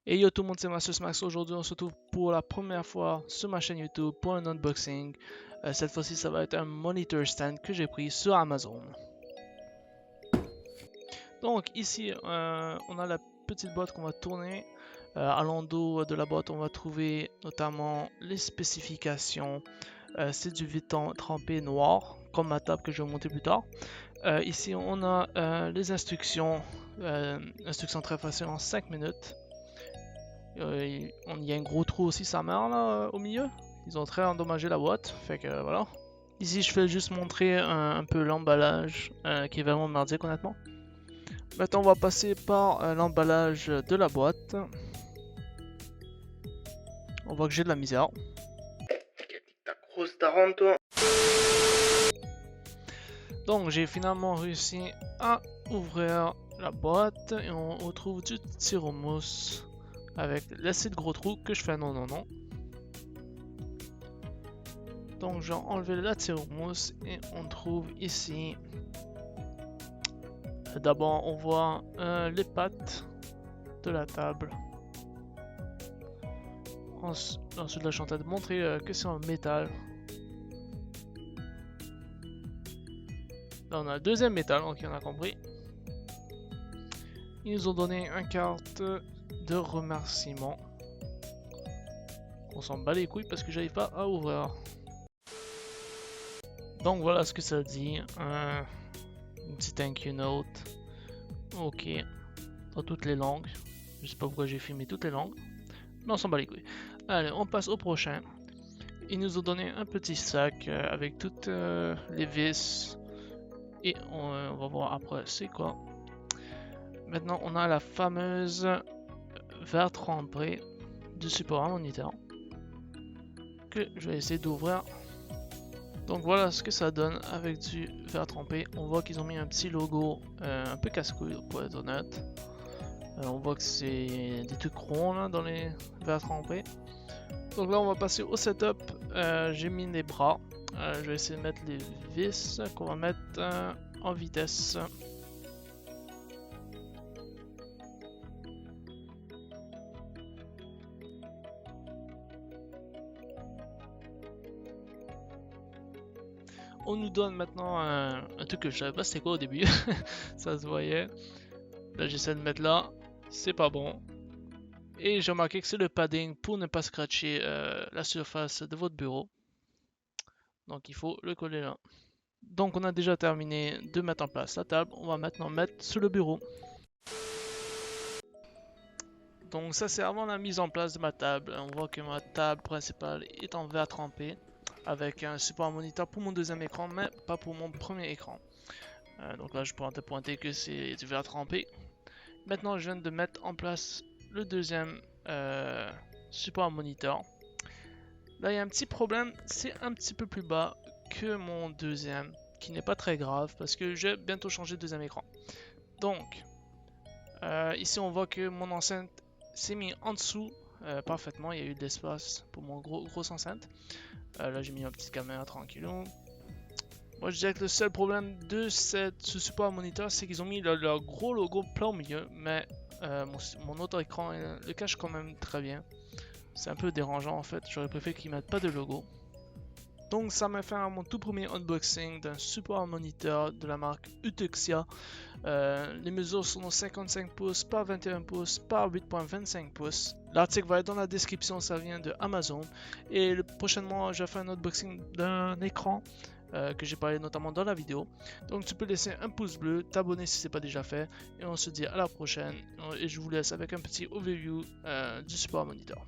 Et yo tout le monde, c'est Master Max. Aujourd'hui, on se retrouve pour la première fois sur ma chaîne YouTube pour un unboxing. Cette fois-ci, ça va être un monitor stand que j'ai pris sur Amazon. Donc ici, on a la petite boîte qu'on va tourner. À l'endos de la boîte, on va trouver notamment les spécifications. C'est du Viton trempé noir, comme ma table que je vais monter plus tard. Ici, on a les instructions. Instructions très faciles en 5 minutes. Il y a un gros trou aussi, sa mère là, au milieu. Ils ont très endommagé la boîte, fait que voilà. Ici, je vais juste montrer un peu l'emballage, qui est vraiment merdique honnêtement. Maintenant, on va passer par l'emballage de la boîte. On voit que j'ai de la misère. Ta grosse daronne, toi. Donc, j'ai finalement réussi à ouvrir la boîte et on retrouve du tire-mousse avec l'acide gros trou que je fais non. Donc j'ai enlevé la tire-mousse et on trouve ici. D'abord on voit les pattes de la table. Ensuite là je suis en train de montrer que c'est en métal. Là on a le deuxième métal, donc on a compris. Ils nous ont donné une carte de remerciement. On s'en bat les couilles parce que j'arrive pas à ouvrir. Donc voilà ce que ça dit. Un petit thank you note. Ok. Dans toutes les langues. Je sais pas pourquoi j'ai filmé toutes les langues. Mais on s'en bat les couilles. Allez, on passe au prochain. Ils nous ont donné un petit sac avec toutes les vis. Et on va voir après c'est quoi. Maintenant, on a la fameuse verre trempé du support à moniteur. Que je vais essayer d'ouvrir. Donc voilà ce que ça donne avec du verre trempé. On voit qu'ils ont mis un petit logo un peu casse-couille pour être honnête. On voit que c'est des trucs ronds là, dans les verres trempés. Donc là on va passer au setup. J'ai mis les bras. Je vais essayer de mettre les vis qu'on va mettre en vitesse. On nous donne maintenant un truc que je savais pas c'était quoi au début. Ça se voyait. Là j'essaie de mettre là. C'est pas bon. Et j'ai remarqué que c'est le padding pour ne pas scratcher la surface de votre bureau. Donc il faut le coller là. Donc on a déjà terminé de mettre en place la table. On va maintenant mettre sur le bureau. Donc ça c'est avant la mise en place de ma table. On voit que ma table principale est en verre trempé. Avec un support moniteur pour mon deuxième écran, mais pas pour mon premier écran. Donc là je pourrais te pointer que c'est du verre trempé. Maintenant je viens de mettre en place le deuxième support moniteur. Là il y a un petit problème, c'est un petit peu plus bas que mon deuxième, qui n'est pas très grave parce que je vais bientôt changer de deuxième écran. Donc ici on voit que mon enceinte s'est mis en dessous parfaitement, il y a eu de l'espace pour mon grosse enceinte. Là j'ai mis ma petite caméra tranquillou. Moi je dirais que le seul problème de ce support moniteur c'est qu'ils ont mis leur gros logo plein au milieu, mais mon autre écran le cache quand même très bien. C'est un peu dérangeant en fait, j'aurais préféré qu'ils mettent pas de logo. Donc ça m'a fait mon tout premier unboxing d'un support moniteur de la marque Utuxia. Les mesures sont 55 pouces par 21 pouces par 8.25 pouces. L'article va être dans la description, ça vient de Amazon. Et prochainement, je vais faire un unboxing d'un écran que j'ai parlé notamment dans la vidéo. Donc tu peux laisser un pouce bleu, t'abonner si ce n'est pas déjà fait. Et on se dit à la prochaine. Et je vous laisse avec un petit overview du support moniteur.